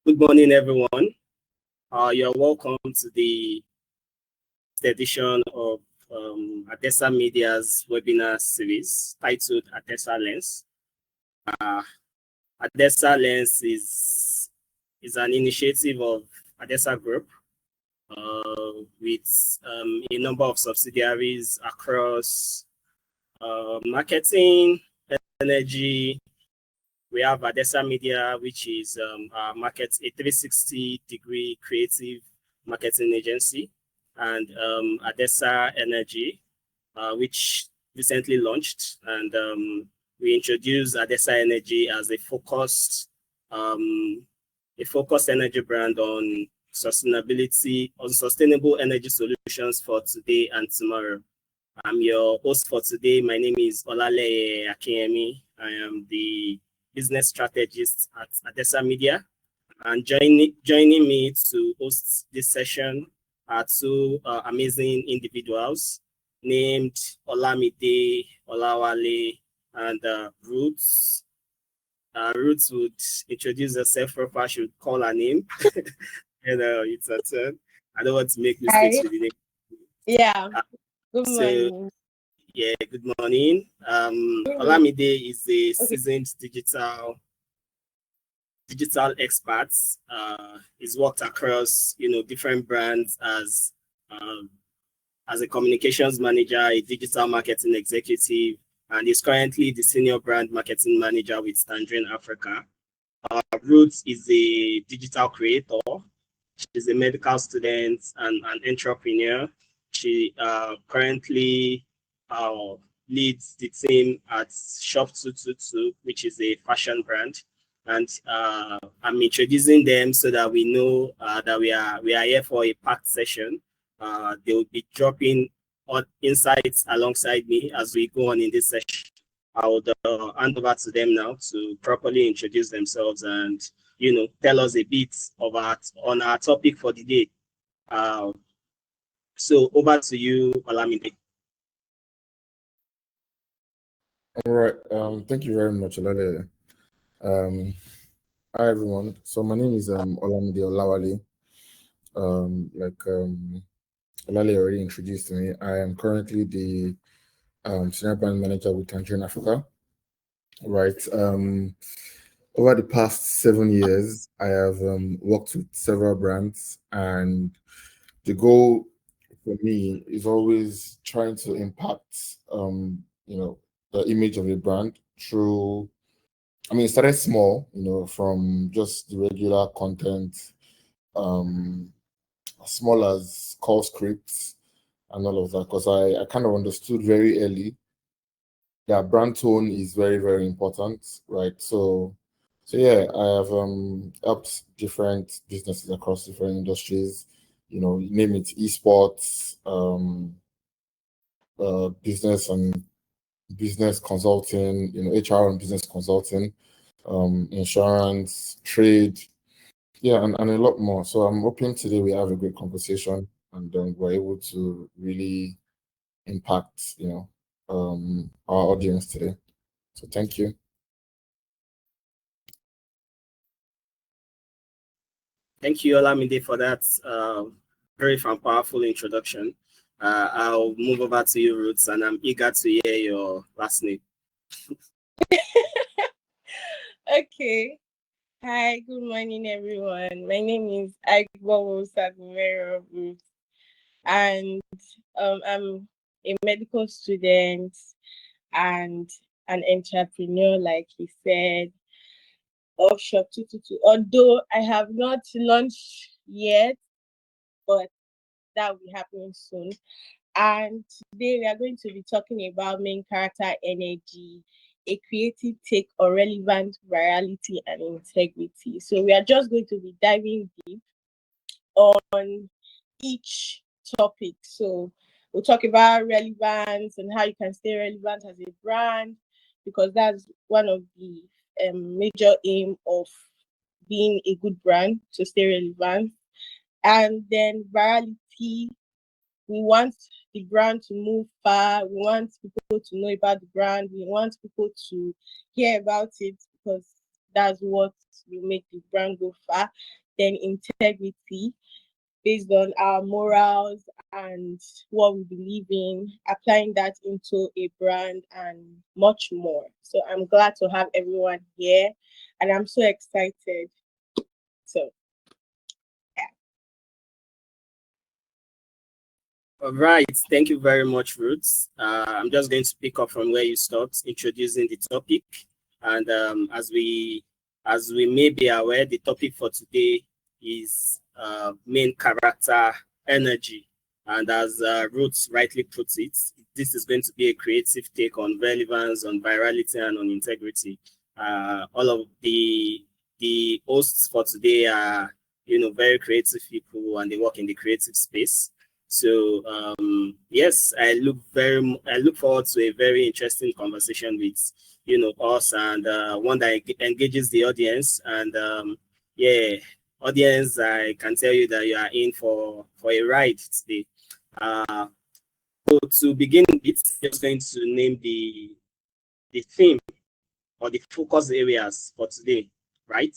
Good morning, everyone. You're welcome to the edition of Adesa Media's webinar series titled Adesa Lens. Adesa Lens is an initiative of Adesa Group with a number of subsidiaries across marketing, energy. We have Adesa Media, which is a 360-degree creative marketing agency, and Adesa Energy, which recently launched. And we introduced Adesa Energy as a focused energy brand on sustainable energy solutions for today and tomorrow. I'm your host for today. My name is Olale Akinyemi. I am the business strategist at Adesa Media, and joining me to host this session are two amazing individuals named Olamide, Olawale, and Roots. Roots would introduce herself proper. She would call her name, and it's her turn. I don't want to make mistakes with the name. Yeah. Good morning. So, yeah, good morning. Olamide is a seasoned digital expert. He's worked across different brands as a communications manager, a digital marketing executive, and is currently the senior brand marketing manager with Tangerine Africa. Roots is a digital creator. She's a medical student and an entrepreneur. She currently leads the team at Shop 222, which is a fashion brand. And I'm introducing them so that we know that we are here for a packed session. They will be dropping on insights alongside me as we go on in this session. I would hand over to them now to properly introduce themselves and tell us a bit on our topic for the day. So over to you, Olamide. All right. Thank you very much, Olale. Hi everyone. So my name is Olamide Olawale. Olale already introduced me. I am currently the senior brand manager with Tangerine Africa. Right. Over the past 7 years, I have worked with several brands, and the goal for me is always trying to impact the image of a brand through, it started small, from just the regular content, as small as call scripts and all of that, because I kind of understood very early that brand tone is very, very important, right? So yeah, I have helped different businesses across different industries, name it esports, business and business consulting, HR and business consulting, insurance, trade, yeah, and a lot more. So I'm hoping today we have a great conversation and we're able to really impact, our audience today. So thank you. Thank you, Olamide, for that very powerful introduction. I'll move over to you, Roots, and I'm eager to hear your last name. Okay. Hi, good morning, everyone. My name is Aigbowo Sagumero Roots, and I'm a medical student and an entrepreneur, like he said, of Shop 222. Although I have not launched yet, but that will be happening soon. And today we are going to be talking about main character energy, a creative take on relevant virality and integrity. So we are just going to be diving deep on each topic. So we'll talk about relevance and how you can stay relevant as a brand, because that's one of the major aim of being a good brand, to stay relevant. And then virality, we want the brand to move far. We want people to know about the brand. We want people to hear about it, because That's what will make the brand go far. Then integrity, based on our morals and what we believe in, applying that into a brand and much more. So I'm glad to have everyone here and I'm so excited. So All right, thank you very much, Ruth. I'm just going to pick up from where you stopped, introducing the topic. And as we may be aware, the topic for today is main character energy. And as Ruth rightly puts it, this is going to be a creative take on relevance, on virality, and on integrity. All of the hosts for today are, very creative people, and they work in the creative space. So yes, I look forward to a very interesting conversation with us, and one that engages the audience. And yeah, audience, I can tell you that you are in for a ride today. So to begin with, just going to name the theme or the focus areas for today, right?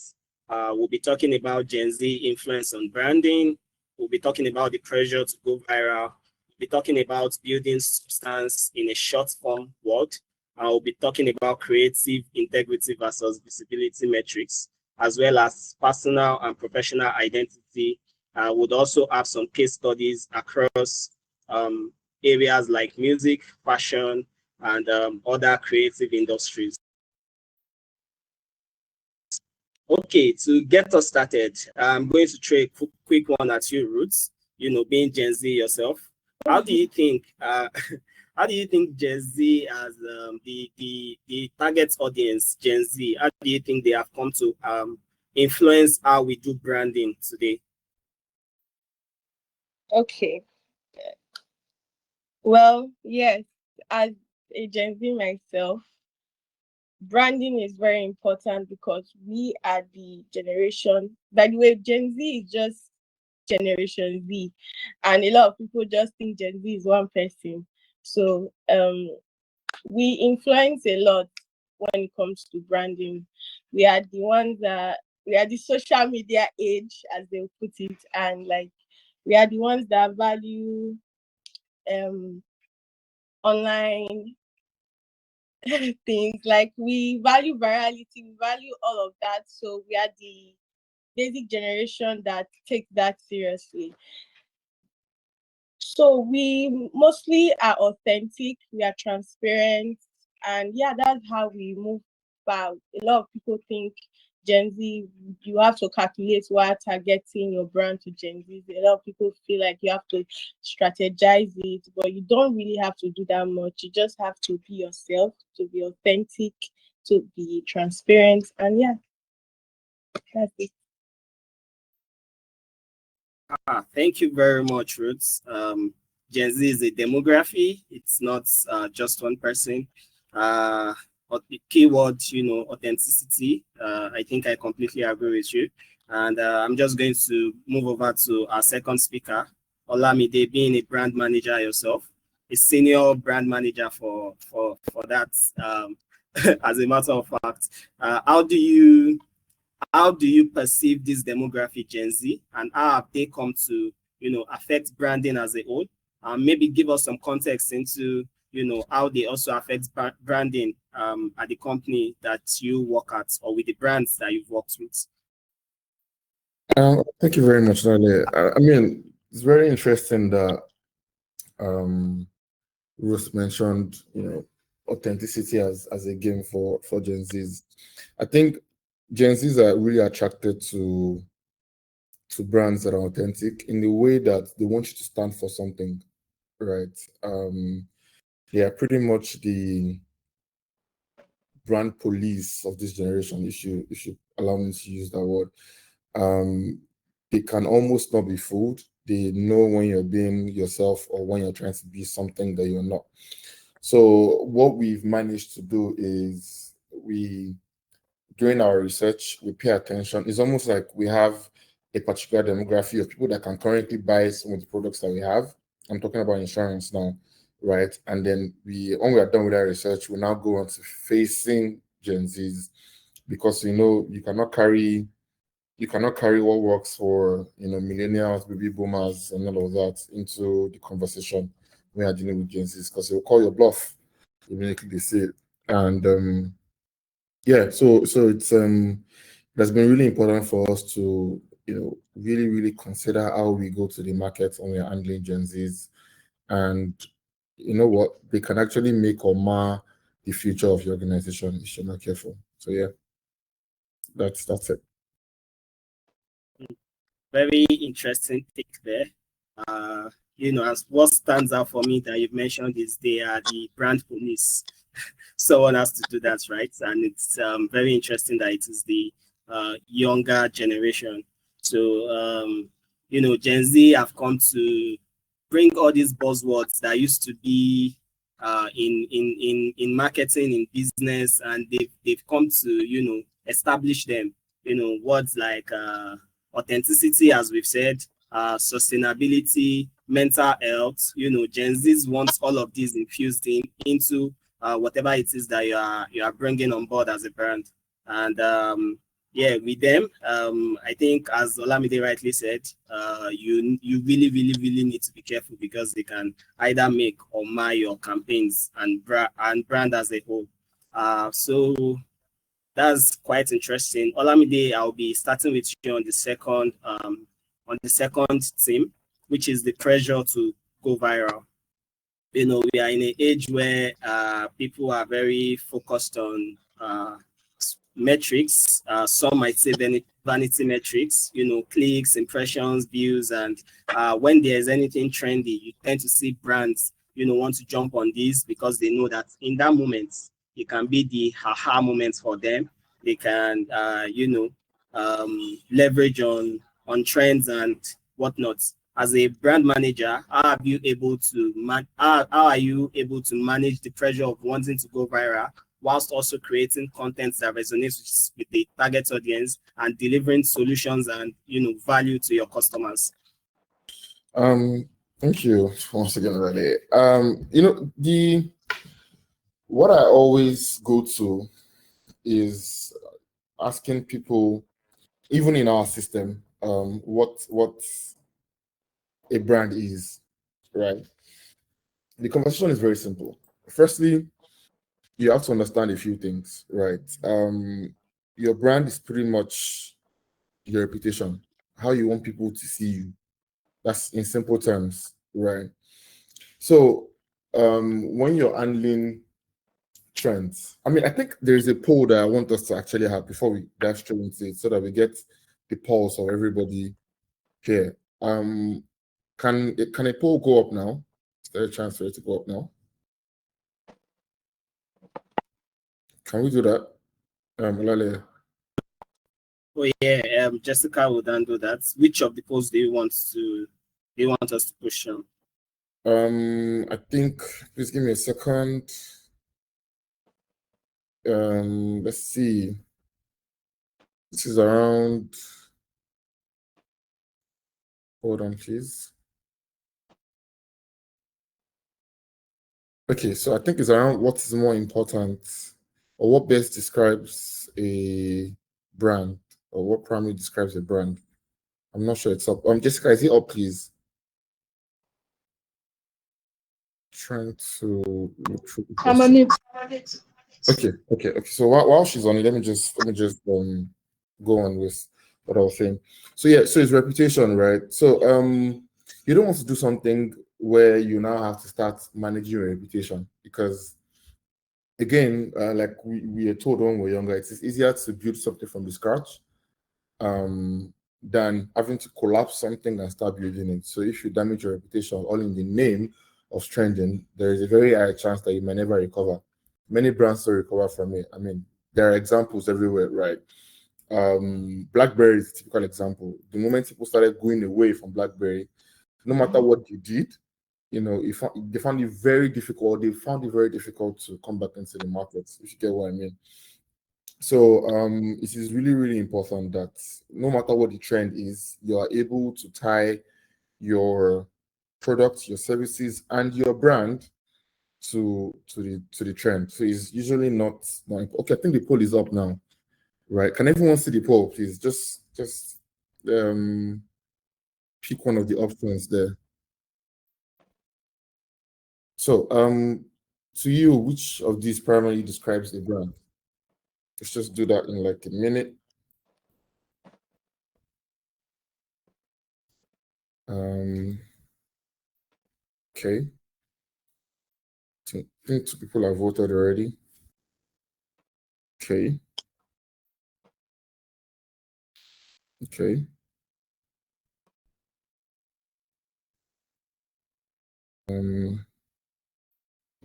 We'll be talking about Gen Z influence on branding. We'll be talking about the pressure to go viral. We'll be talking about building substance in a short form world. We'll be talking about creative integrity versus visibility metrics, as well as personal and professional identity. We'll also have some case studies across areas like music, fashion, and other creative industries. Okay, to get us started, I'm going to throw a quick one at you, Roots. Being Gen Z yourself, how do you think? How do you think Gen Z as the target audience, Gen Z? How do you think they have come to influence how we do branding today? okay. Well, yes, as a Gen Z myself, branding is very important because we are the generation. By the way, Gen Z is just Generation Z, and a lot of people just think Gen Z is one person. So we influence a lot when it comes to branding. We are the ones that we are the social media age, as they put it, and like we are the ones that value um online things. Like we value virality, we value all of that. So we are the basic generation that takes that seriously. So we mostly are authentic, we are transparent, and yeah, that's how we move forward. A lot of people think Gen Z, you have to calculate while targeting your brand to Gen Z. A lot of people feel like you have to strategize it, but you don't really have to do that much. You just have to be yourself, to be authentic, to be transparent, and yeah, that's it. Thank you very much, Ruth. Gen Z is a demography. It's not just one person. But the keyword, authenticity. I think I completely agree with you. And I'm just going to move over to our second speaker, Olamide, being a brand manager yourself, a senior brand manager for that. As a matter of fact, how do you perceive this demographic Gen Z, and how have they come to affect branding as a whole? Maybe give us some context into how they also affect branding at the company that you work at, or with the brands that you've worked with. Thank you very much, Nale. I mean, it's very interesting that Ruth mentioned, authenticity as a game for Gen Zs. I think Gen Zs are really attracted to brands that are authentic in the way that they want you to stand for something, right? They are pretty much the brand police of this generation, if you allow me to use that word. They can almost not be fooled. They know when you're being yourself or when you're trying to be something that you're not. So what we've managed to do is during our research, we pay attention. It's almost like we have a particular demography of people that can currently buy some of the products that we have. I'm talking about insurance now, right? And then when we are done with our research, we now go on to facing Gen Zs because you cannot carry what works for millennials, baby boomers, and all of that into the conversation when you're dealing with Gen Zs, because they'll call your bluff immediately they say it. And yeah, so that's been really important for us to really, really consider how we go to the market when we're handling Gen Zs. And you know what, they can actually make or mar the future of your organization if you're not careful. So yeah, that's it. Very interesting take there. As what stands out for me that you've mentioned is they are the brand police. Someone has to do that, right? And it's very interesting that it is the younger generation. So, Gen Z have come to bring all these buzzwords that used to be in marketing, in business, and they've come to establish them. Words like authenticity, as we've said, sustainability, mental health. Gen Z's wants all of these infused into whatever it is that you are bringing on board as a brand. And yeah, with them, I think, as Olamide rightly said, you really, really, really need to be careful, because they can either make or mar your campaigns and brand as a whole. So that's quite interesting. Olamide, I'll be starting with you on the second theme, which is the pressure to go viral. We are in an age where people are very focused on metrics. Some might say vanity metrics, clicks, impressions, views. And when there's anything trendy, you tend to see brands, want to jump on this, because they know that in that moment, it can be the haha moment for them. They can, leverage on trends and whatnot. As a brand manager, how are you able to manage the pressure of wanting to go viral, whilst also creating content that resonates with the target audience and delivering solutions and value to your customers? Thank you once again, Raleigh. What I always go to is asking people, even in our system, what a brand is, right? The conversation is very simple. Firstly, you have to understand a few things, right? Your brand is pretty much your reputation, how you want people to see you. That's in simple terms, right? So when you're handling trends, I think there's a poll that I want us to actually have before we dive straight into it, so that we get the pulse of everybody here. Can a poll go up now? Is there a chance for it to go up now? Can we do that? Olale? Oh yeah, Jessica will then do that. Which of the polls do you want us to push on? I think, please give me a second. Let's see. This is around, hold on, please. Okay, so I think it's around what is more important, or what best describes a brand, or what primarily describes a brand. I'm not sure it's up. Jessica, is it up, please? Trying to look through the I'm on it. Okay. So while she's on it, let me just go on with what I was saying. So yeah, so it's reputation, right? So you don't want to do something where you now have to start managing your reputation, because again, like we are told when we're younger, it's easier to build something from the scratch than having to collapse something and start building it. So if you damage your reputation all in the name of trending, there is a very high chance that you may never recover. Many brands still recover from it. There are examples everywhere, right? BlackBerry is a typical example. The moment people started going away from BlackBerry, no matter what you did, they found it very difficult. They found it very difficult to come back into the market, if you get what I mean. So it is really, really important that no matter what the trend is, you are able to tie your products, your services, and your brand to the trend. So it's usually not okay. I think the poll is up now. Right? Can everyone see the poll, please? Just pick one of the options there. So to you, which of these primarily describes a brand? Let's just do that in like a minute. Okay. I think 2 people have voted already. Okay. Okay.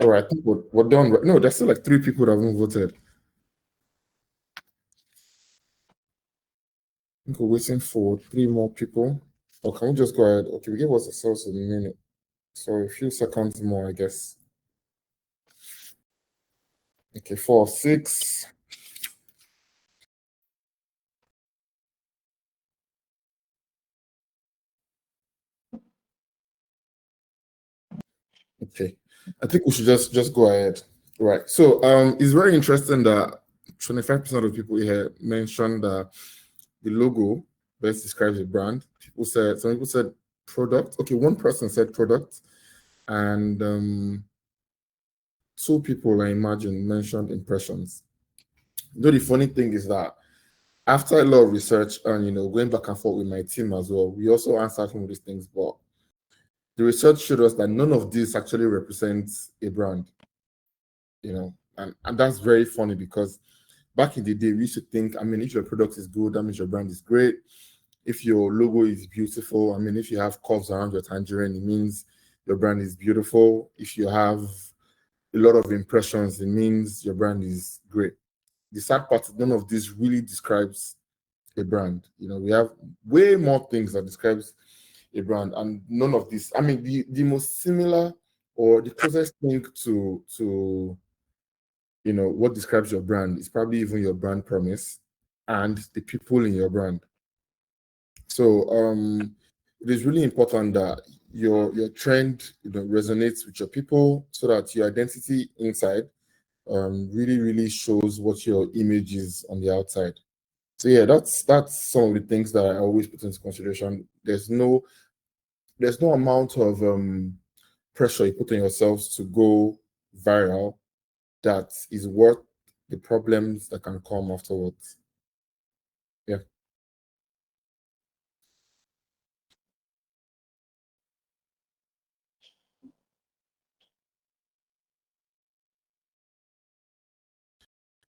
All right, I think we're done. No, there's still like 3 people that haven't voted. I think we're waiting for 3 more people. Or can we just go ahead? Okay, we give us ourselves a minute. So a few seconds more, I guess. Okay, 4, 6. Okay, I think we should just go ahead. Right. So it's very interesting that 25% of people here mentioned that the logo best describes a brand. Some people said product. Okay, one person said product, and 2 people, I imagine, mentioned impressions. Though the funny thing is that after a lot of research and going back and forth with my team as well, we also answered some of these things, but the research showed us that none of this actually represents a brand, and that's very funny because back in the day, we used to think, I mean, if your product is good, that means your brand is great. If your logo is beautiful, I mean, if you have curves around your tangerine, it means your brand is beautiful. If you have a lot of impressions, it means your brand is great. The sad part is none of this really describes a brand. We have way more things that describes a brand, and none of this. I mean, the most similar or the closest thing to what describes your brand is probably even your brand promise and the people in your brand. So it is really important that your trend resonates with your people so that your identity inside really shows what your image is on the outside. So yeah, that's some of the things that I always put into consideration. There's no amount of pressure you put on yourselves to go viral that is worth the problems that can come afterwards. Yeah.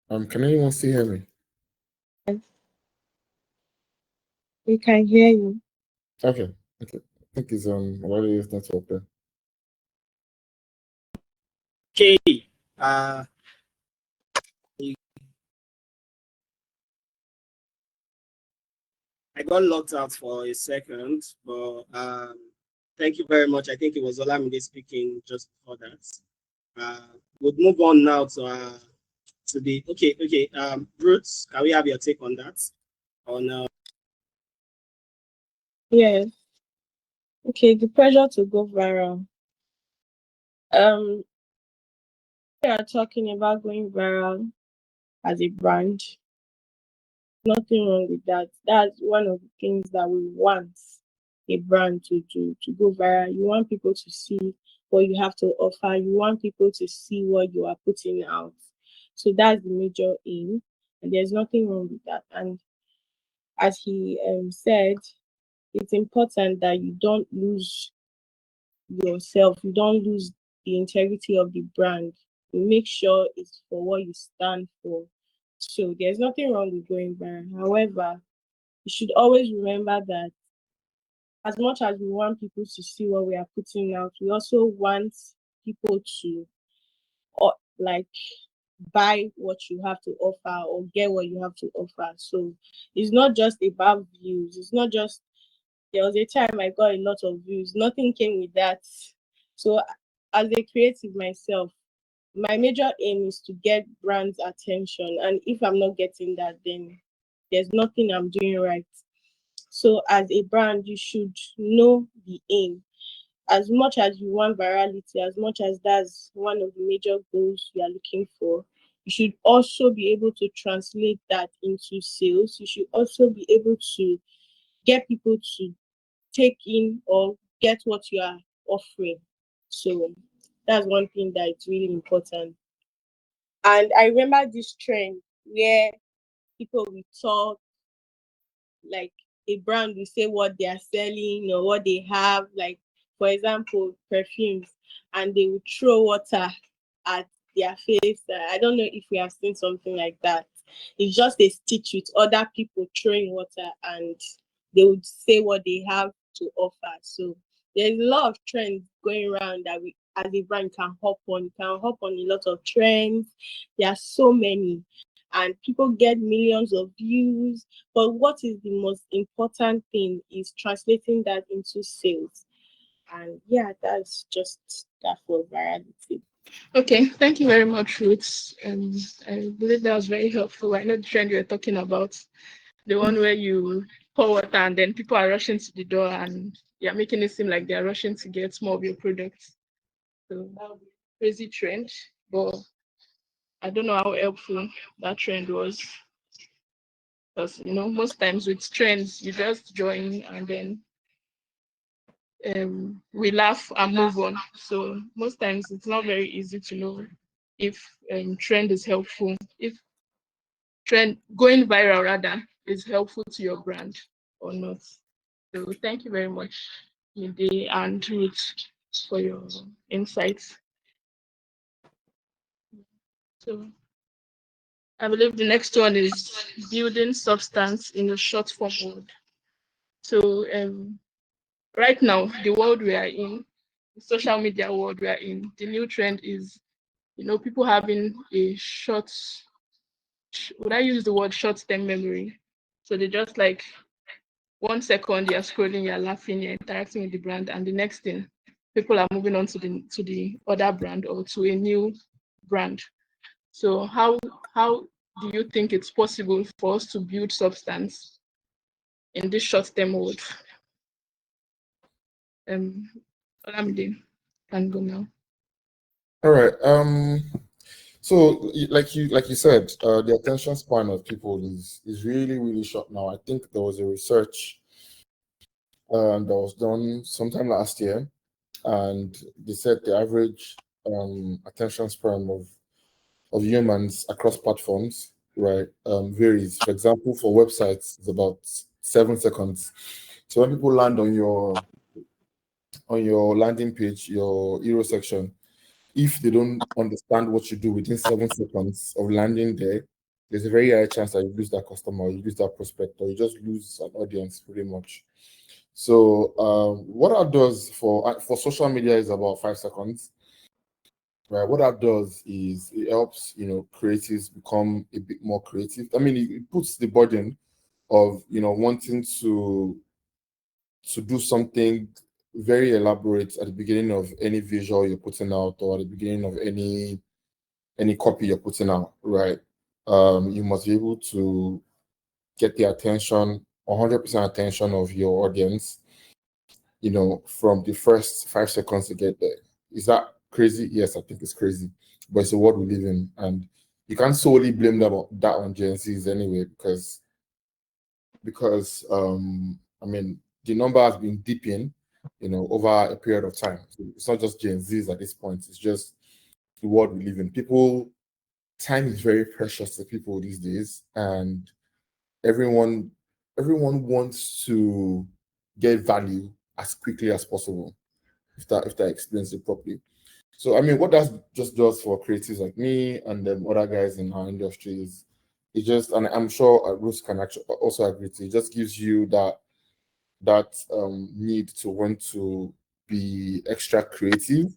Can anyone still hear me? We can hear you. Okay. Okay. I think it's what is network there. Okay. Uh, I got locked out for a second, but thank you very much. I think it was Olamide speaking just before that. We'll move on now to the okay. Bruce, can we have your take on that? On Yes. Okay, the pressure to go viral. We are talking about going viral as a brand. Nothing wrong with that. That's one of the things that we want a brand to do, to go viral. You want people to see what you have to offer. You want people to see what you are putting out. So that's the major aim, and there's nothing wrong with that. And as he said, it's important that you don't lose yourself. You don't lose the integrity of the brand. You make sure it's for what you stand for. So there's nothing wrong with going viral. However, you should always remember that as much as we want people to see what we are putting out, we also want people to like buy what you have to offer or get what you have to offer. So it's not just about views. It's not just there was a time I got a lot of views. Nothing came with that. So as a creative myself, my major aim is to get brands' attention. And if I'm not getting that, then there's nothing I'm doing right. So as a brand, you should know the aim. As much as you want virality, as much as that's one of the major goals you are looking for, you should also be able to translate that into sales. You should also be able to get people to take in or get what you are offering. So that's one thing that is really important. And I remember this trend where people will talk, like a brand will say what they are selling or what they have, like for example, perfumes, and they will throw water at their face. I don't know if we have seen something like that. It's just a stitch with other people throwing water, and they would say what they have to offer. So there's a lot of trends going around that we as a brand can hop on. You can hop on a lot of trends. There are so many, and people get millions of views. But what is the most important thing is translating that into sales. And yeah, that's just that for virality. Okay, thank you very much, Ruth. I believe that was very helpful. I know the trend you were talking about, the one where you pour water and then people are rushing to the door and you're making it seem like they're rushing to get more of your products. So that would be a crazy trend, but I don't know how helpful that trend was. Because most times with trends, you just join and then we laugh and move on. So most times it's not very easy to know if trend is helpful, if trend going viral rather is helpful to your brand or not. So thank you very much, Mide and Ruth, for your insights. So I believe the next one is building substance in a short form mode. So right now, the world we are in, the social media world we are in, the new trend is, people having a short, would I use the word short-term memory? So they just like 1 second you're scrolling, you're laughing, you're interacting with the brand, and the next thing, people are moving on to the other brand or to a new brand. So how do you think it's possible for us to build substance in this short-term mode? Olamide can go now. All right. So like you said, the attention span of people is really, really short now. I think there was a research that was done sometime last year, and they said the average attention span of humans across platforms, right, varies. For example, for websites, it's about 7 seconds. So when people land on your landing page, your hero section, if they don't understand what you do within 7 seconds of landing there, there's a very high chance that you lose that customer, or you lose that prospect, or you just lose an audience pretty much. So what that does for social media is about 5 seconds. Right. What that does is it helps, creatives become a bit more creative. I mean, it puts the burden of, wanting to do something very elaborate at the beginning of any visual you're putting out, or at the beginning of any copy you're putting out, right? You must be able to get the attention, 100% attention of your audience, from the first 5 seconds to get there. Is that crazy? Yes, I think it's crazy, but it's the world we live in, and you can't solely blame that on Gen Zs anyway, because I mean, the number has been dipping, over a period of time. So it's not just Gen Zs at this point; it's just the world we live in. Time is very precious to people these days, and everyone wants to get value as quickly as possible. If that explains it properly. So I mean, what that just does for creatives like me and other guys in our industry is it just, and I'm sure Ruth can actually also agree to, it just gives you that need to want to be extra creative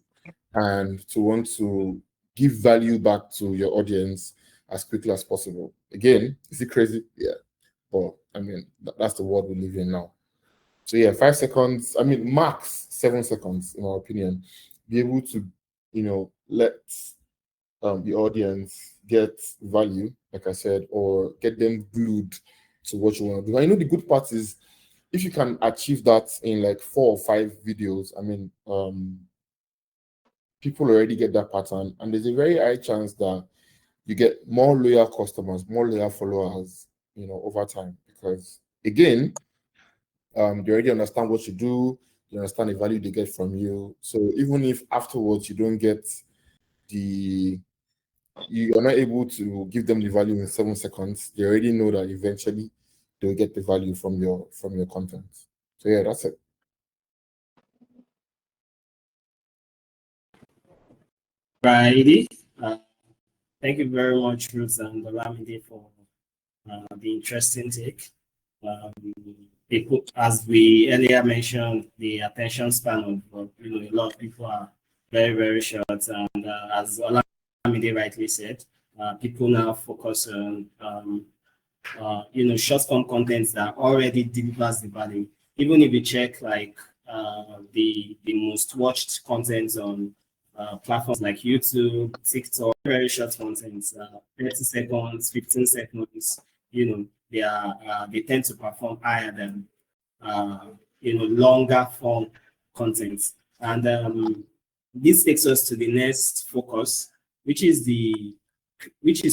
and to want to give value back to your audience as quickly as possible. Again, is it crazy? Yeah, but I mean that's the world we live in now. So yeah, 5 seconds. I mean, max 7 seconds, in my opinion. Be able to, let the audience get value, like I said, or get them glued to what you want to do. I know the good part is if you can achieve that in like 4 or 5 videos. I mean, people already get that pattern, and there's a very high chance that you get more loyal customers, more loyal followers, over time. Because again, they already understand what you do, they understand the value they get from you. So even if afterwards you don't get you are not able to give them the value in 7 seconds, they already know that eventually they'll get the value from your content. So yeah, that's it. Friday. Thank you very much, Ruth and Olamide, for the interesting take. People, as we earlier mentioned, the attention span of a lot of people are very, very short, and as Olamide rightly said, people now focus on short form content that already delivers the value. Even if you check like the most watched content on platforms like YouTube, TikTok, very short content, 30 seconds, 15 seconds, they tend to perform higher than longer form content. And this takes us to the next focus, which is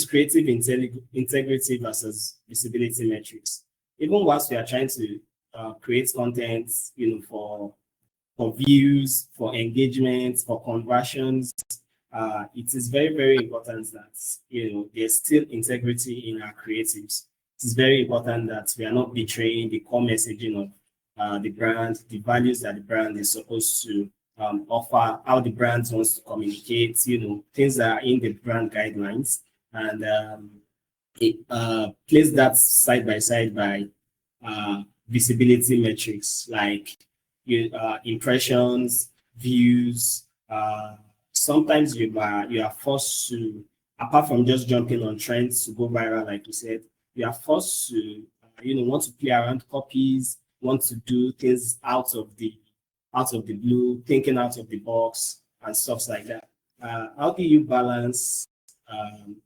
creative integrity versus visibility metrics. Even whilst we are trying to create content, for views, for engagement, for conversions, it is very, very important that there's still integrity in our creatives. It is very important that we are not betraying the core messaging of the brand, the values that the brand is supposed to offer, how the brand wants to communicate, things that are in the brand guidelines, and place that side by side by visibility metrics like impressions, views. Sometimes you are forced to, apart from just jumping on trends to go viral, like you said, you are forced to want to play around copies, want to do things out of the blue, thinking out of the box and stuff like that. How do you balance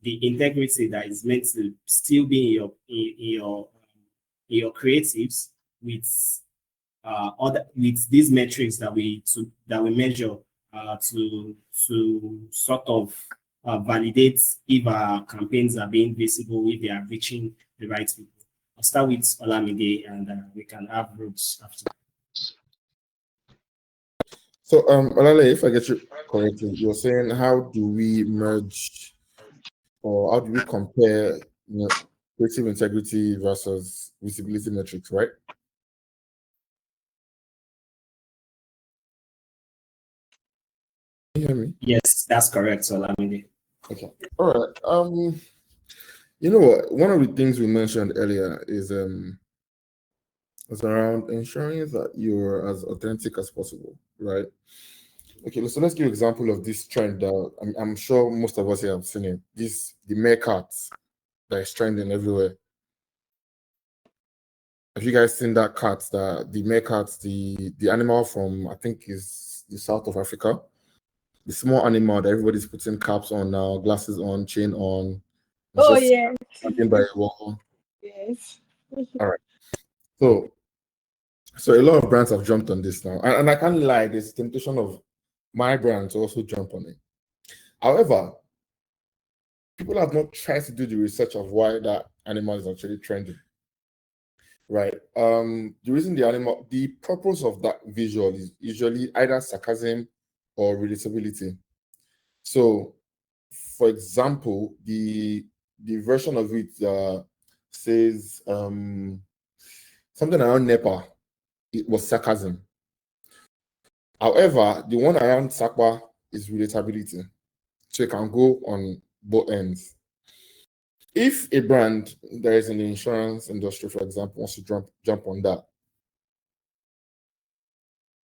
the integrity that is meant to still be in your creatives with with these metrics that we measure to sort of validate if our campaigns are being visible, if they are reaching the right people? I'll start with Olamide, and we can have Roots after. So Olale, if I get you correctly, you're saying how do we merge or how do we compare creative integrity versus visibility metrics, right? Can you hear me? Yes, that's correct, Olamide. Okay. All right. You know what? One of the things we mentioned earlier is around ensuring that you're as authentic as possible, right? Okay, so let's give an example of this trend. I'm sure most of us here have seen it. The meerkats that is trending everywhere. Have you guys seen that cat? The meerkats, the animal from, I think is the south of Africa. The small animal that everybody's putting caps on now, glasses on, chain on. Oh yes. By a wall. Yes. All right. So a lot of brands have jumped on this now. And I can't lie, there's temptation of my brand to also jump on it. However, people have not tried to do the research of why that animal is actually trending. Right. The purpose of that visual is usually either sarcasm or relatability. So, for example, the version of it says something around NEPA. It was sarcasm. However, the one around Sakwa is relatability. So it can go on both ends. If a brand that is in the insurance industry, for example, wants to jump on that,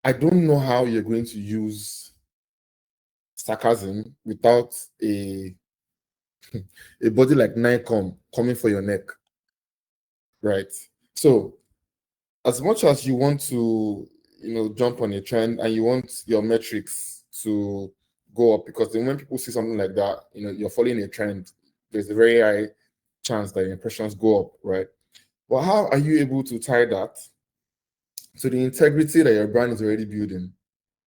I don't know how you're going to use sarcasm without a body like Nikon coming for your neck, right? So as much as you want to, jump on a trend and you want your metrics to go up, because then when people see something like that, you're following a trend, there's a very high chance that your impressions go up, right? But how are you able to tie that to the integrity that your brand is already building,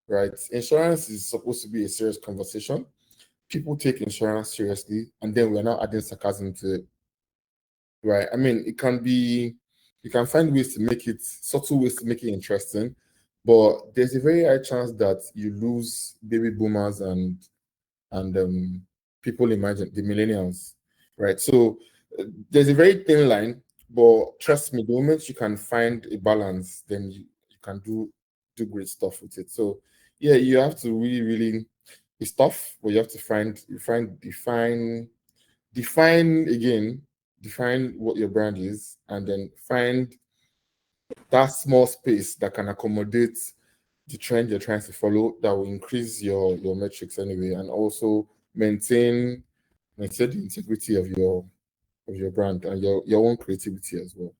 right? Insurance is supposed to be a serious conversation. people take insurance seriously, and then we're now adding sarcasm to it, right? I mean, it can be, you can find ways to make it, subtle ways to make it interesting, but there's a very high chance that you lose baby boomers and people imagine the millennials, right? So there's a very thin line, but trust me, the moment you can find a balance, then you can do great stuff with it. So yeah, you have to really, it's tough, but you have to define what your brand is, and then find that small space that can accommodate the trend you're trying to follow, that will increase your metrics anyway, and also maintain the integrity of your brand and your own creativity as well.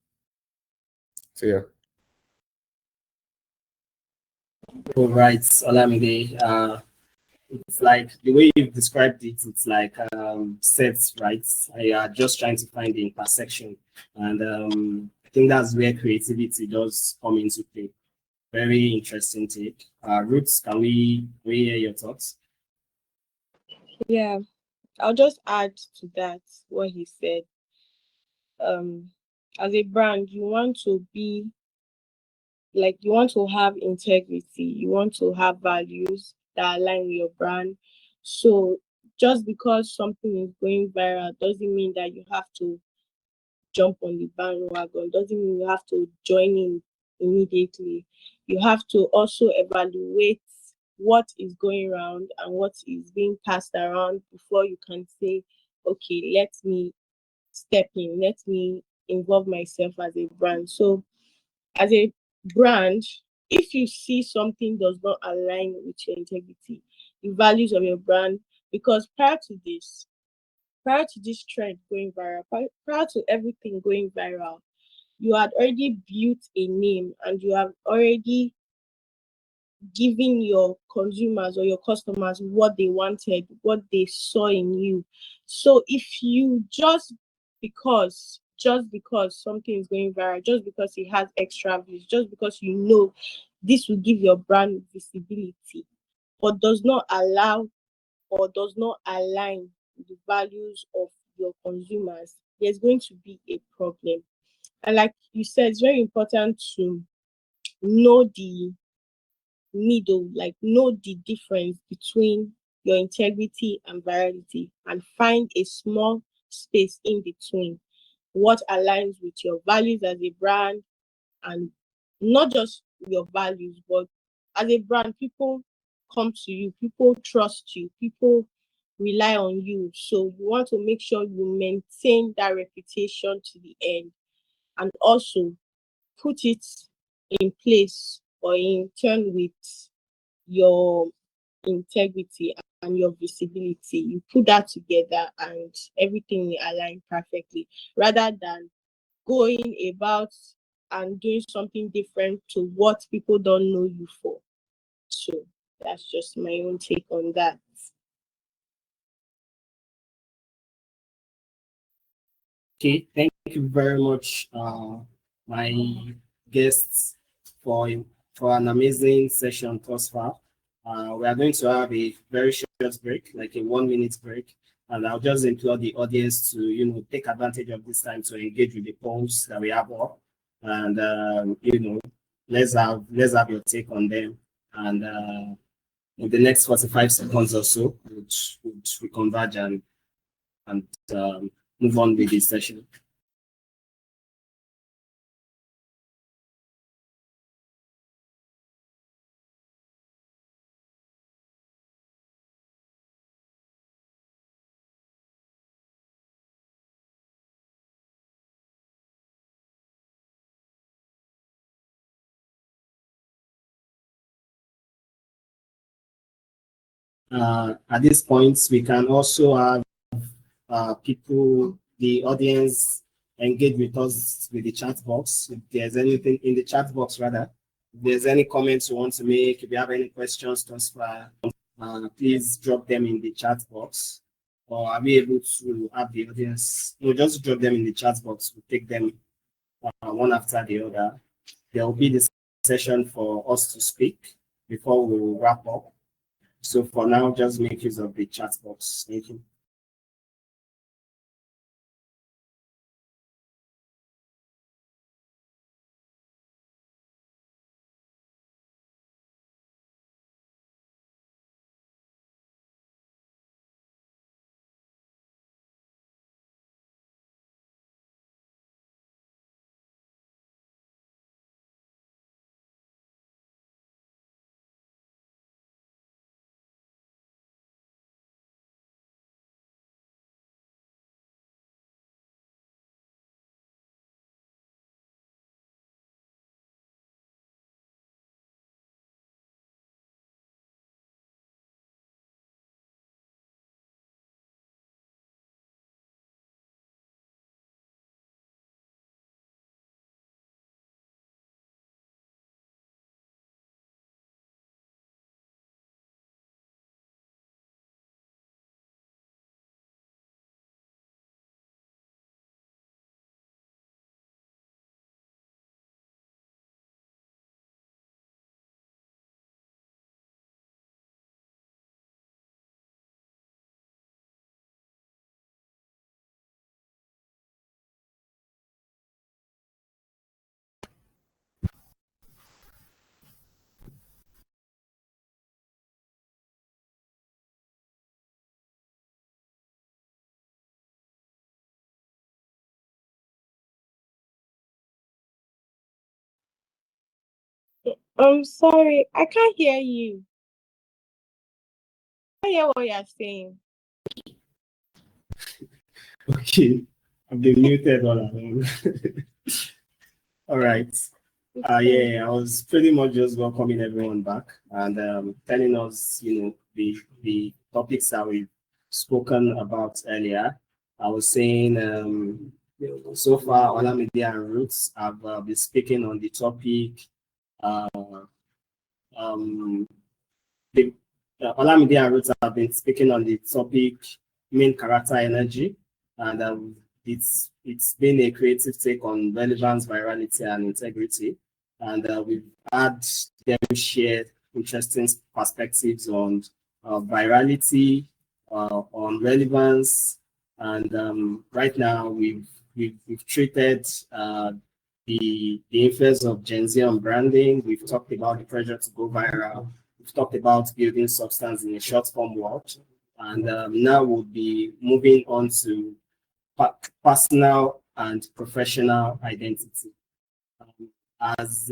So yeah. All right, Olamide. It's like the way you've described it, it's like sets, right? I are just trying to find the intersection. And I think that's where creativity does come into play. Very interesting take. Roots, can we hear your thoughts? Yeah, I'll just add to that what he said. As a brand, you want to be like, you want to have integrity, you want to have values that align with your brand. So just because something is going viral doesn't mean that you have to jump on the bandwagon, doesn't mean you have to join in immediately. You have to also evaluate what is going around and what is being passed around before you can say, okay, let me step in, let me involve myself as a brand. So as a brand, if you see something does not align with your integrity, the values of your brand, because prior to this trend going viral, prior to everything going viral, you had already built a name and you have already given your consumers or your customers what they wanted, what they saw in you. So if you just because something is going viral, just because it has extra views, just because you know this will give your brand visibility, but does not allow or does not align with the values of your consumers, there's going to be a problem. And like you said, it's very important to know the middle, like know the difference between your integrity and virality, and find a small space in between what aligns with your values as a brand, and not just your values, but as a brand, people come to you, people trust you, people rely on you. So you want to make sure you maintain that reputation to the end, and also put it in place or in turn with your integrity and your visibility. You put that together and everything will align perfectly, rather than going about and doing something different to what people don't know you for. So that's just my own take on that. Okay, thank you very much, my guests, for an amazing session thus far. We are going to have a very short break, like a 1 minute break, and I'll just implore the audience to take advantage of this time to engage with the polls that we have up, and let's have your take on them, and in the next 45 seconds or so, would we converge and move on with this session. At this point, we can also have people, the audience, engage with us with the chat box. If there's anything in the chat box, rather, if there's any comments you want to make, if you have any questions to us, please drop them in the chat box. Or are we able to have the audience? We'll just drop them in the chat box. We'll take them one after the other. There will be this session for us to speak before we wrap up. So for now, just make use of the chat box. Thank you. I'm sorry, I can't hear you. I can't hear what you're saying. Okay, I've been muted all along. All right. Yeah, I was pretty much just welcoming everyone back and telling us, the topics that we've spoken about earlier. I was saying, so far, Ola Media and Roots have been speaking on the topic. Uh, um, the Ola Media and Roots have been speaking on the topic main character energy, and it's been a creative take on relevance, virality, and integrity. And we've had them share interesting perspectives on virality, on relevance, and right now we've treated the influence of Gen Z on branding. We've talked about the pressure to go viral. We've talked about building substance in a short form world, and now we'll be moving on to personal and professional identity. Um, as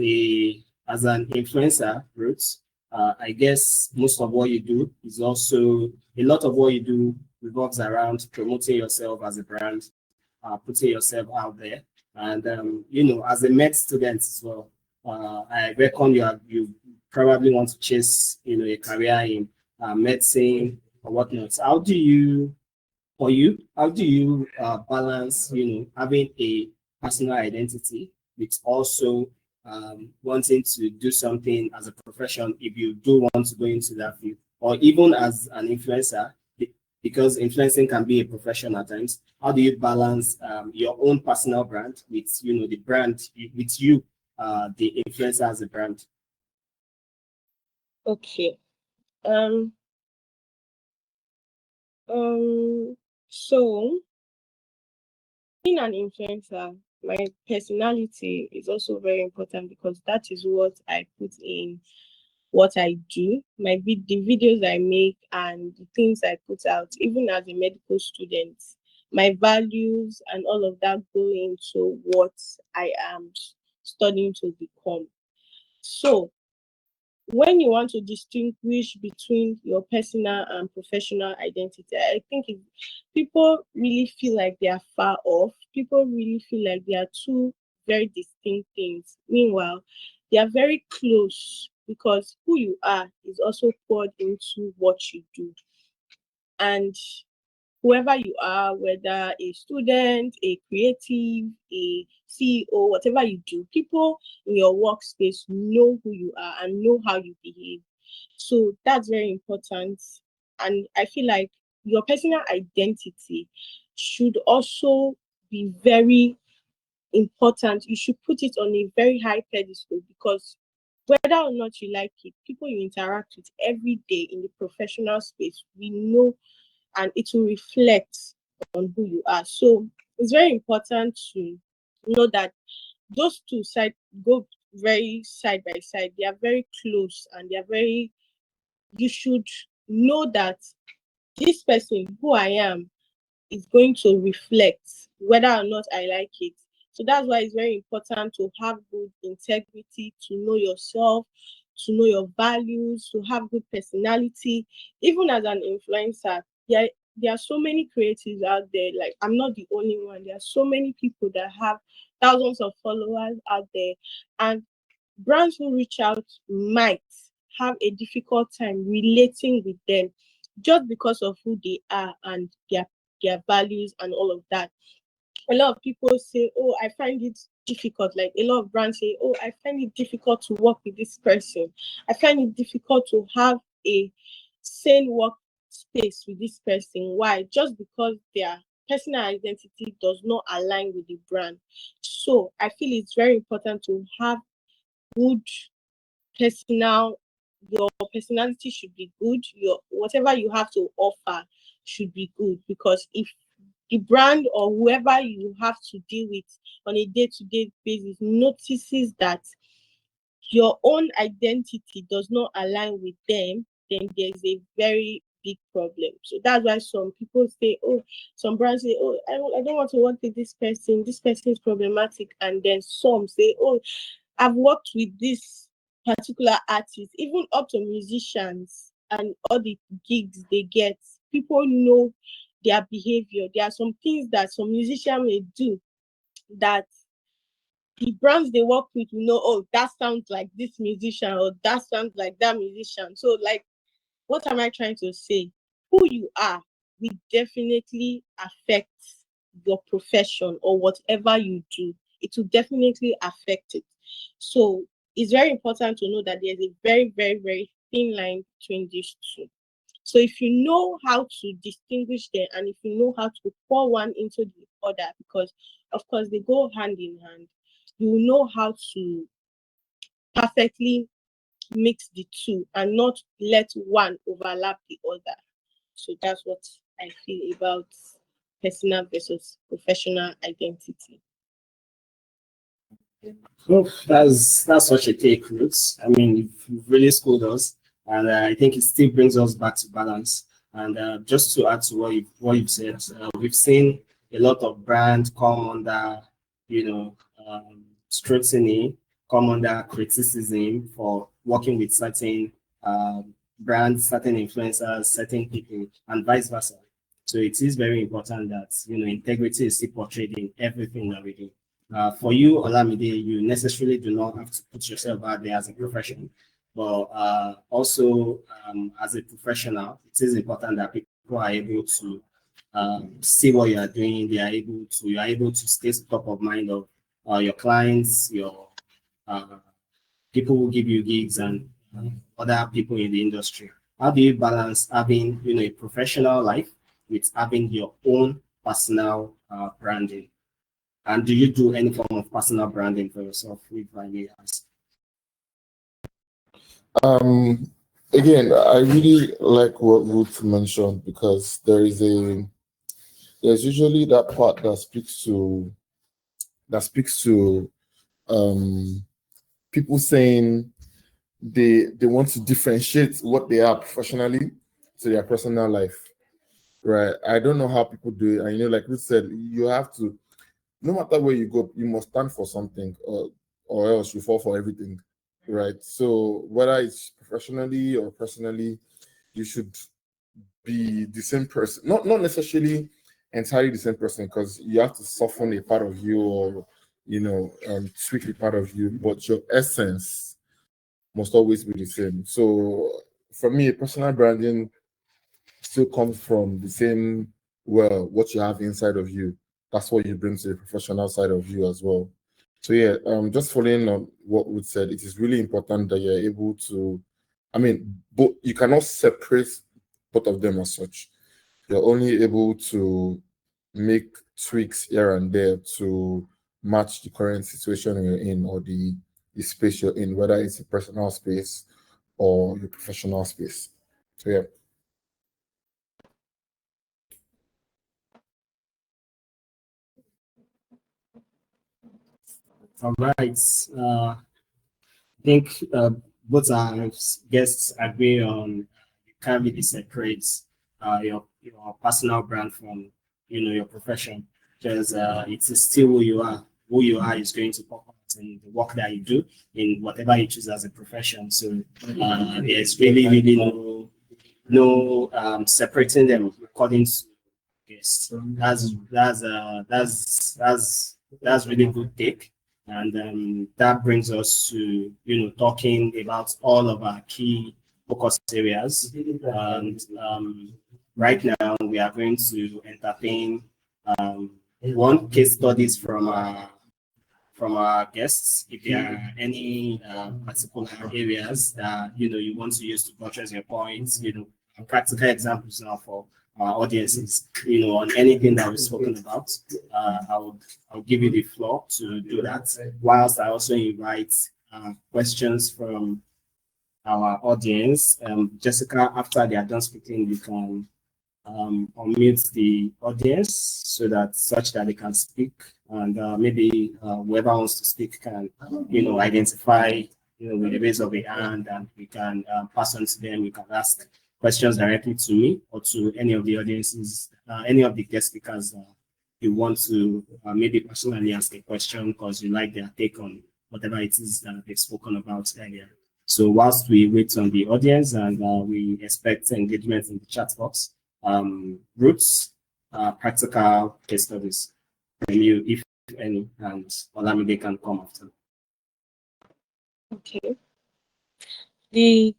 an influencer, Roots, I guess most of what you do is also a lot of what you do revolves around promoting yourself as a brand, putting yourself out there, and as a med student as well. I reckon you probably want to chase a career in medicine or whatnot. How do you balance, having a personal identity with also wanting to do something as a profession if you do want to go into that field, or even as an influencer, because influencing can be a profession at times. How do you balance your own personal brand with, the brand with you, the influencer as a brand? Okay. Um. So being an influencer, my personality is also very important because that is what I put in what I do, the videos I make and the things I put out, even as a medical student, my values and all of that go into what I am studying to become. So when you want to distinguish between your personal and professional identity, I think people really feel like they are far off. People really feel like they are two very distinct things. Meanwhile, they are very close because who you are is also poured into what you do. And whoever you are, whether a student, a creative, a CEO, whatever you do, people in your workspace know who you are and know how you behave. So that's very important. And I feel like your personal identity should also be very important. You should put it on a very high pedestal because whether or not you like it, people you interact with every day in the professional space, we know, and it will reflect on who you are. So it's very important to know that those two side go very side by side. They are very close, and they are very, you should know that this person who I am is going to reflect whether or not I like it. So that's why it's very important to have good integrity, to know yourself, to know your values, to have good personality. Even as an influencer, there are so many creatives out there. Like, I'm not the only one. There are so many people that have thousands of followers out there. And brands who reach out might have a difficult time relating with them just because of who they are and their values and all of that. A lot of people say, oh, I find it difficult. Like, a lot of brands say, oh, I find it difficult to work with this person. I find it difficult to have a sane work space with this person. Why? Just because their personal identity does not align with the brand. So I feel it's very important to have good personal, your personality should be good, your whatever you have to offer should be good, because if the brand or whoever you have to deal with on a day-to-day basis notices that your own identity does not align with them, then there's a very big problem. So that's why some people say, oh, some brands say, oh, I don't want to work with this person is problematic. And then some say, oh, I've worked with this particular artist, even up to musicians and all the gigs they get. People know their behavior. There are some things that some musicians may do that the brands they work with know, oh, that sounds like this musician, or that sounds like that musician. So, like, what am I trying to say? Who you are will definitely affect your profession or whatever you do. It will definitely affect it. So it's very important to know that there's a very, very, very thin line between these two. So if you know how to distinguish them, and if you know how to pour one into the other, because of course they go hand in hand, you will know how to perfectly mix the two and not let one overlap the other. So that's what I feel about personal versus professional identity. Oh, that's such a take, Roots. I mean, you've really schooled us, and I think it still brings us back to balance. And just to add to what you've said, we've seen a lot of brands come under, you know, scrutiny, come under criticism for working with certain brands, certain influencers, certain people, and vice versa. So it is very important that integrity is still portrayed in everything that we do. For you, Olamide, you necessarily do not have to put yourself out there as a profession, but also as a professional, it is important that people are able to see what you are doing. You are able to stay top of mind of your clients, your people who give you gigs, and other people in the industry. How do you balance having a professional life with having your own personal branding? And do you do any form of personal branding for yourself, if I may ask? Again, I really like what Ruth mentioned, because there's usually that part that speaks to people saying they want to differentiate what they are professionally to their personal life. Right. I don't know how people do it. And like Ruth said, you have to, no matter where you go, you must stand for something, or else you fall for everything. Right. So whether it's professionally or personally, you should be the same person. Not necessarily entirely the same person, because you have to soften a part of you, or tweak a part of you, but your essence must always be the same. So for me, personal branding still comes from the same, well, what you have inside of you. That's what you bring to the professional side of you as well. So yeah, just following on what Ruth said, it is really important that you're able to, I mean, but you cannot separate both of them as such. You're only able to make tweaks here and there to match the current situation you're in, or the the space you're in, whether it's a personal space or your professional space. So yeah. All right. I think both our guests agree on you can't really separate your personal brand from your profession, because it is still who you are. Who you are is going to pop out in the work that you do in whatever you choose as a profession. So there's really no separating them according to guests. So that's really good take. And that brings us to talking about all of our key focus areas. And right now we are going to entertain one case studies from our guests. If there are any particular areas that you want to use to buttress your points, practical examples now for our audiences, on anything that we've spoken about, I'll give you the floor to do that. Whilst I also invite questions from our audience. Jessica, after they are done speaking, you can unmute the audience such that they can speak, and maybe whoever wants to speak can identify with the raise of a hand, and we can pass on to them. We can ask questions directly to me or to any of the audiences, any of the guest speakers. You want to maybe personally ask a question because you like their take on whatever it is that they've spoken about earlier. So whilst we wait on the audience and we expect engagement in the chat box, roots, practical case studies from you, if any, and Olamide can come after. Okay. The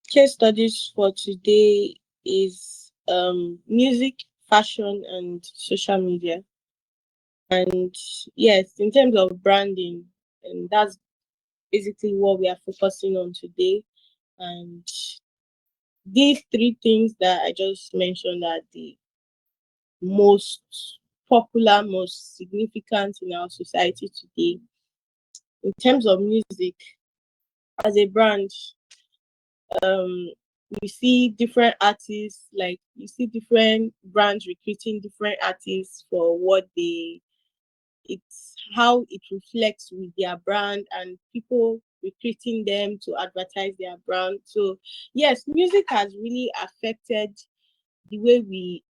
case studies for today is music, fashion, and social media. And yes, in terms of branding, and that's basically what we are focusing on today. And these three things that I just mentioned are the most popular, most significant in our society today. In terms of music, as a brand, you see different artists, like you see different brands recruiting different artists for what it's how it reflects with their brand and people recruiting them to advertise their brand. So yes, music has really affected the way we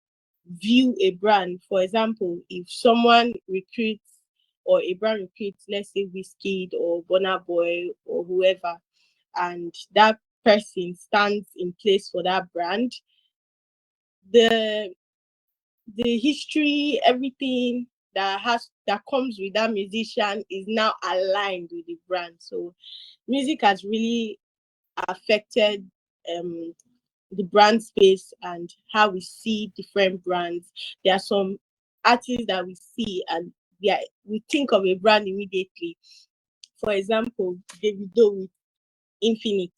view a brand. For example, if someone recruits or a brand recruits, let's say Wizkid or Burna Boy or whoever, and that person stands in place for that brand, the history, everything that comes with that musician is now aligned with the brand. So music has really affected the brand space and how we see different brands. There are some artists that we see and we think of a brand immediately. For example, Davido with Infinix.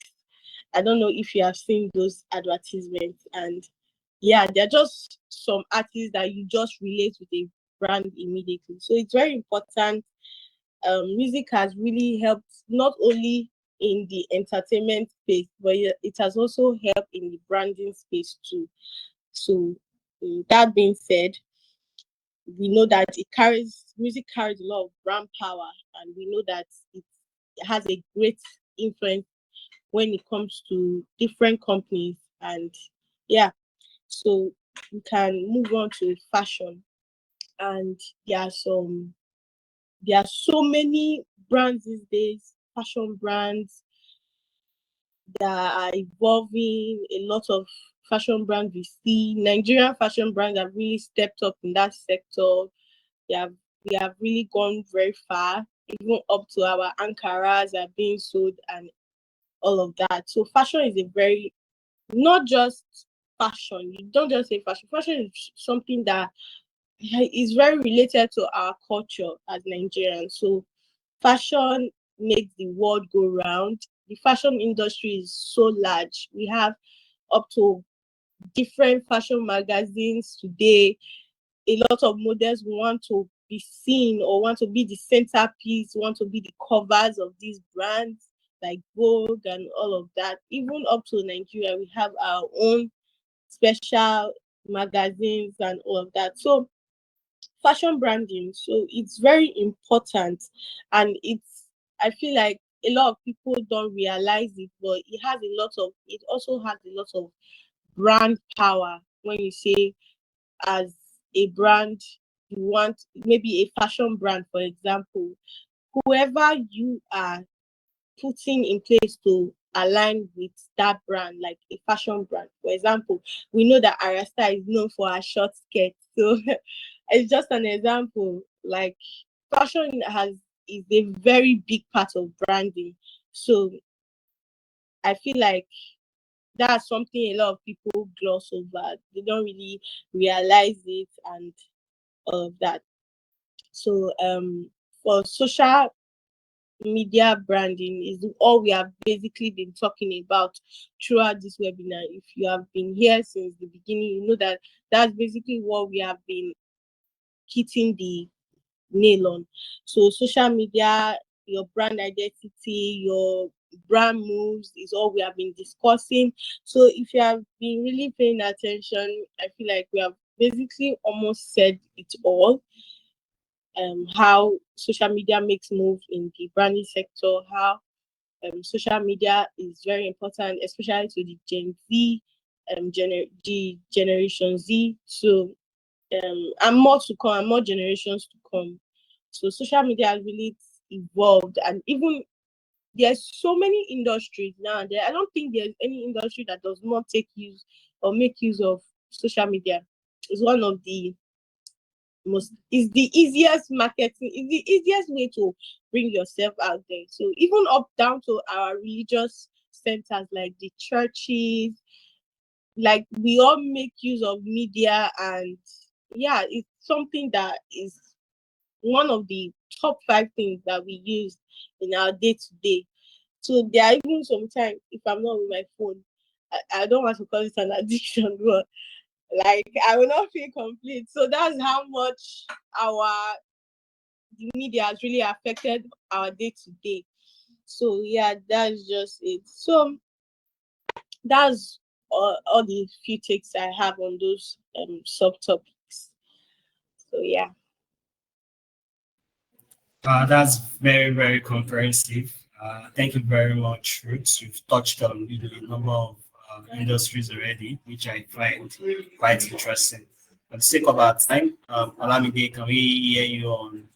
I don't know if you have seen those advertisements, and yeah, they're just some artists that you just relate with a brand immediately. So it's very important. Music has really helped not only in the entertainment space, but it has also helped in the branding space too. So that being said, we know that music carries a lot of brand power, and we know that it has a great influence when it comes to different companies. And yeah, so we can move on to fashion. And there are so many brands these days, fashion brands that are evolving. A lot of fashion brands we see. Nigerian fashion brands have really stepped up in that sector. We have really gone very far, even up to our Ankaras are being sold and all of that. So fashion is not just fashion. You don't just say fashion. Fashion is something that is very related to our culture as Nigerians. So fashion makes the world go round. The fashion industry is so large. We have up to different fashion magazines today. A lot of models want to be seen or want to be the centerpiece, want to be the covers of these brands like Vogue and all of that. Even up to Nigeria, we have our own special magazines and all of that. So fashion branding, so it's very important, and I feel like a lot of people don't realize it, but it also has a lot of brand power. When you say, as a brand, you want maybe a fashion brand, for example, whoever you are putting in place to align with that brand, like a fashion brand. For example, we know that Arasta is known for her short skirt. So it's just an example. Like fashion is a very big part of branding. So I feel like that's something a lot of people gloss over. They don't really realize it and all of that. So for social media branding is all we have basically been talking about throughout this webinar. If you have been here since the beginning, you know that that's basically what we have been hitting the nail on. So social media, your brand identity, your brand moves is all we have been discussing. So if you have been really paying attention, I feel like we have basically almost said it all. How social media makes moves in the branding sector, how social media is very important, especially to the Gen Z, the Generation Z. So, and more to come, and more generations to come. So, social media has really evolved, and even there's so many industries now. I don't think there's any industry that does not take use or make use of social media. It's one of the is the easiest marketing, is the easiest way to bring yourself out there. So even up down to our religious centers like the churches, like we all make use of media, and yeah, it's something that is one of the top 5 things that we use in our day-to-day. So there are even sometimes if I'm not with my phone, I don't want to call it an addiction, but like I will not feel complete. So that's how much the media has really affected our day to day. So yeah, that's just it. So that's all the few takes I have on those subtopics. So yeah. That's very, very comprehensive. Thank you very much, Ruth. You've touched on a number of industries already, which I find quite interesting. For the sake of our time, Olamide, can we hear you on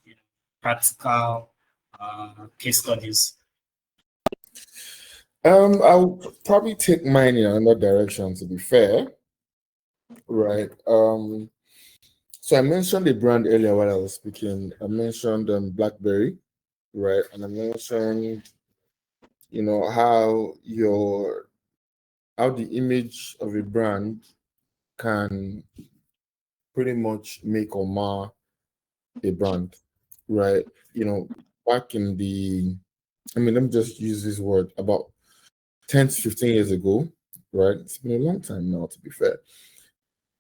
practical case studies? I'll probably take mine in another direction, to be fair. Right. So I mentioned the brand earlier while I was speaking. I mentioned BlackBerry, right? And I mentioned, how the image of a brand can pretty much make or mar a brand, right? Back in let me just use this word, about 10 to 15 years ago, right? It's been a long time now, to be fair.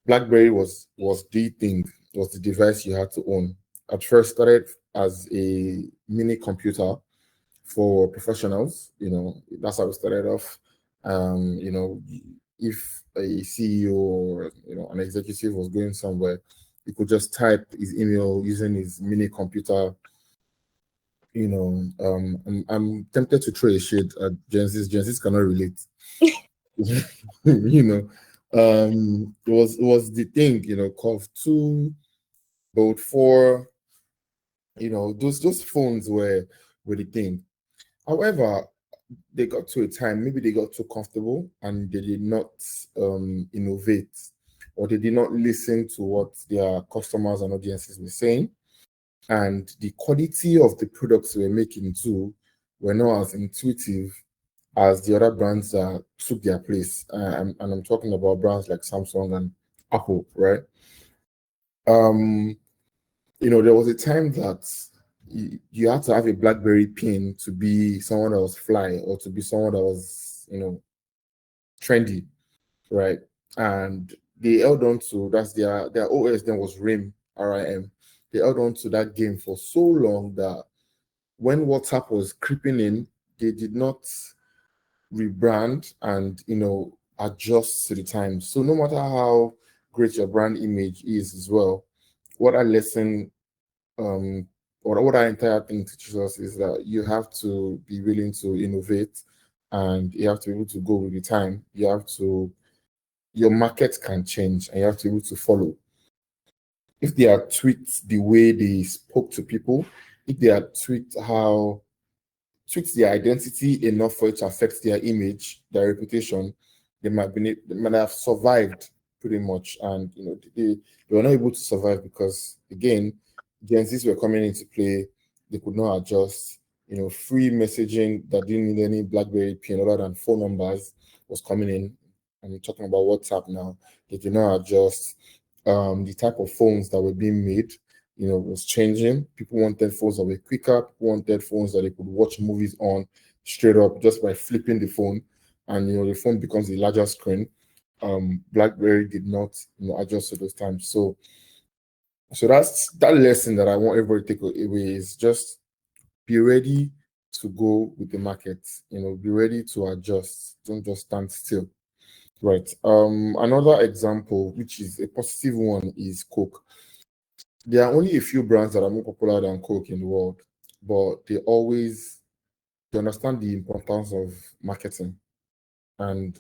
BlackBerry was the thing, was the device you had to own. At first started as a mini computer for professionals, that's how it started off. If a CEO or an executive was going somewhere, he could just type his email using his mini computer. I'm tempted to throw a shade at Gen Z. Gen Z cannot relate. It was the thing, Curve 2, Bolt 4, those phones were the thing. However, they got to a time, maybe they got too comfortable and they did not innovate, or they did not listen to what their customers and audiences were saying. And the quality of the products they were making too were not as intuitive as the other brands that took their place. And I'm talking about brands like Samsung and Apple, right? There was a time that you had to have a BlackBerry pin to be someone that was fly, or to be someone that was, trendy, right? And they held on to, that's their OS then was RIM, RIM. they held on to that game for so long that when WhatsApp was creeping in, they did not rebrand and adjust to the times. So no matter how great your brand image is as well, what I lesson or what our entire thing teaches us is that you have to be willing to innovate and you have to be able to go with the time. Your market can change and you have to be able to follow. If they are tweaked the way they spoke to people, if they are tweaked their identity enough for it to affect their image, their reputation, they might have survived pretty much. And they were not able to survive because again, Gen Zs were coming into play, they could not adjust. Free messaging that didn't need any BlackBerry pin other than phone numbers was coming in. I'm talking about WhatsApp now. They did not adjust. The type of phones that were being made, was changing. People wanted phones that were quicker. People wanted phones that they could watch movies on straight up just by flipping the phone, and the phone becomes a larger screen. BlackBerry did not, adjust to those times. So that's that lesson that I want everybody to take away is just be ready to go with the market. Be ready to adjust. Don't just stand still. Right. Another example, which is a positive one, is Coke. There are only a few brands that are more popular than Coke in the world, but they understand the importance of marketing and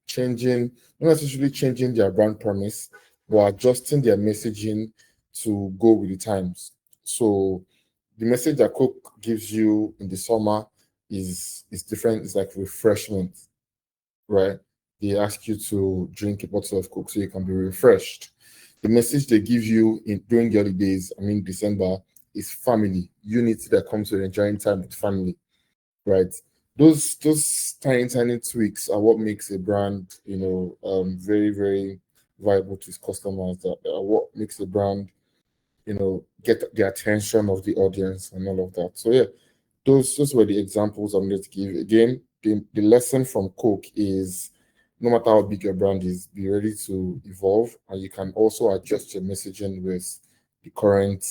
changing, not necessarily changing their brand promise, but adjusting their messaging to go with the times. So the message that Coke gives you in the summer is different. It's like refreshment, right? They ask you to drink a bottle of Coke so you can be refreshed. The message they give you during the holidays, I mean December, is family, unity that comes with enjoying time with family, right? Those tiny tweaks are what makes a brand, very, very viable to its customers. That are what makes a brand, get the attention of the audience and all of that. So yeah, those were the examples I'm going to give. Again, the lesson from Coke is no matter how big your brand is, be ready to evolve, and you can also adjust your messaging with the current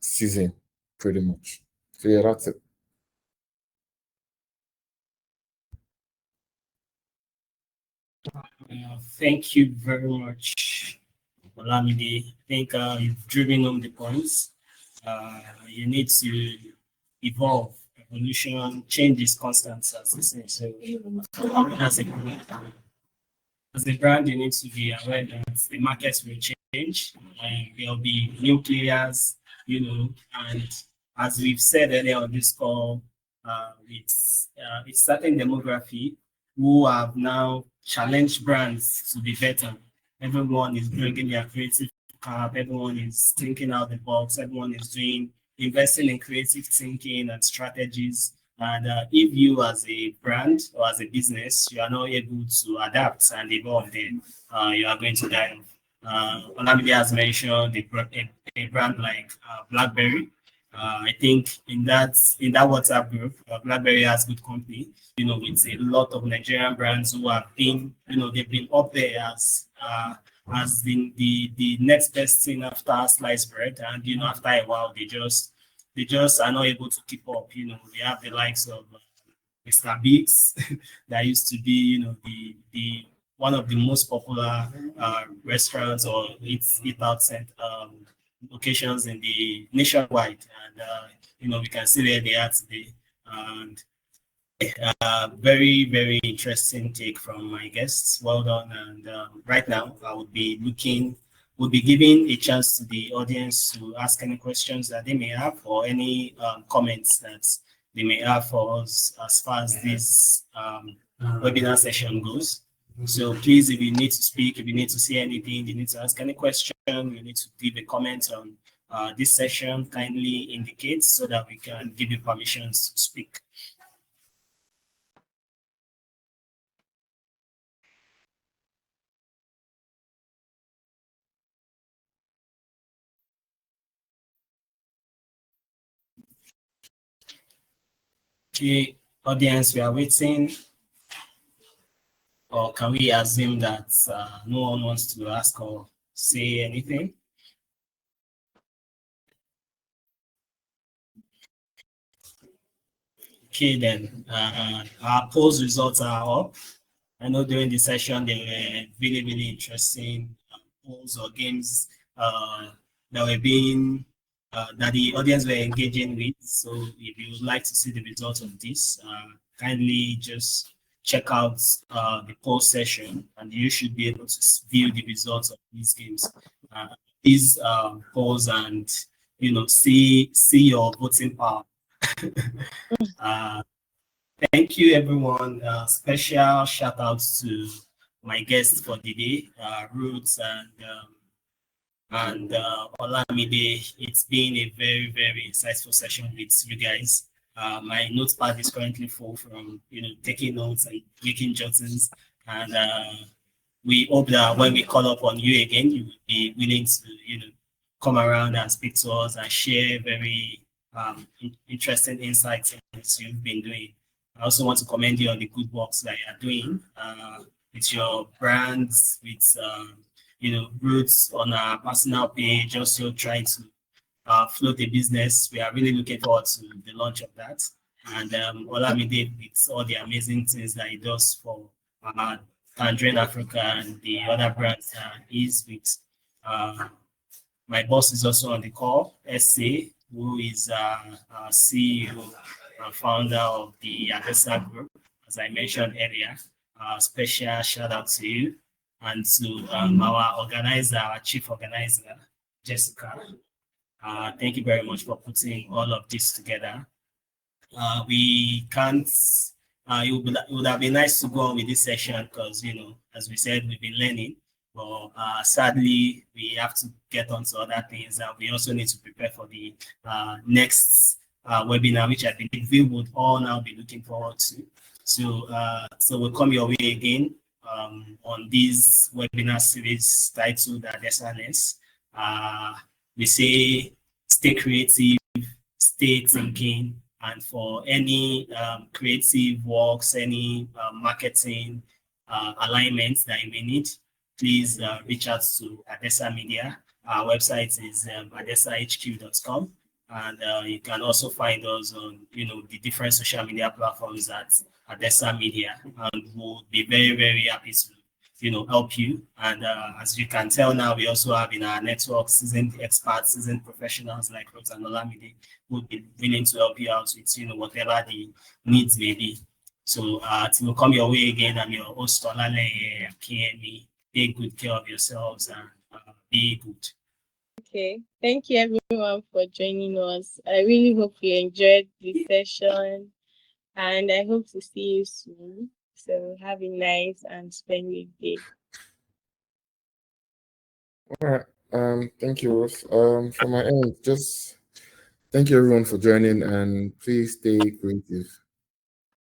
season, pretty much. So yeah, that's it. Thank you very much, Olamide. I think you've driven home the points. You need to evolve. Evolution, change is constant, as they say. So, as a brand, you need to be aware that the markets will change and there'll be new players, and as we've said earlier on this call, it's certain demography who have now challenged brands to be better. Everyone is bringing their creative cap, everyone is thinking out the box, everyone is investing in creative thinking and strategies. And if you as a brand or as a business, you are not able to adapt and evolve, then you are going to die. Olamide has mentioned a brand like BlackBerry. I think in that WhatsApp group, BlackBerry has good company. With a lot of Nigerian brands who have been, they've been up there as the next best thing after sliced bread, and after a while they just are not able to keep up. They have the likes of Mr. Biggs that used to be, the one of the most popular restaurants or eat out locations in the nationwide, and we can see where they are today. And very, very interesting take from my guests. Well done. And right now, would be giving a chance to the audience to ask any questions that they may have or any comments that they may have for us as far as this webinar session goes. So please, if you need to speak, if you need to say anything, you need to ask any question, you need to leave a comment on this session, kindly indicate so that we can give you permissions to speak. Okay, audience, we are waiting. Or can we assume that no one wants to ask or say anything? Okay, then our polls results are up. I know during the session they were really, really interesting polls or games that were being that the audience were engaging with. So if you would like to see the results of this, kindly just check out the poll session, and you should be able to view the results of these games, these polls, and see your voting power. Thank you, everyone. Special shout outs to my guests for the day, Roots and Olamide. It's been a very, very insightful session with you guys. My notepad is currently full from taking notes and making jottings, and we hope that when we call up on you again, you will be willing to come around and speak to us and share very interesting insights that you've been doing. I also want to commend you on the good works that you are doing with your brands, with Roots on our personal page, also trying to float the business. We are really looking forward to the launch of that. And Olamide, with all the amazing things that he does for Tangerine Africa and the other brands is with. My boss is also on the call, SA, who is our CEO and founder of the Adesa Group, as I mentioned earlier. Special shout out to you and to our organizer, our chief organizer, Jessica. Thank you very much for putting all of this together. We can't, it would have been nice to go on with this session because, as we said, we've been learning. But sadly, we have to get on to other things. We also need to prepare for the next webinar, which I believe we would all now be looking forward to. So we'll come your way again on this webinar series titled Adesa Lens. We say stay creative, stay thinking, and for any creative works, any marketing alignments that you may need, please reach out to Adesa Media. Our website is adesahq.com, and you can also find us on the different social media platforms at Adesa Media, and we'll be very, very happy to help you. And as you can tell now, we also have in our network seasoned experts, seasoned professionals like Rose and Olamide, who will be willing to help you out with whatever the needs may be. So to come your way again, I'm your host Olale Akiemi. Take good care of yourselves and be good. Okay, thank you everyone for joining us. I really hope you enjoyed the session, and I hope to see you soon. So have a nice and splendid day. All right. Thank you, Rose. From my end, just thank you everyone for joining, and please stay creative.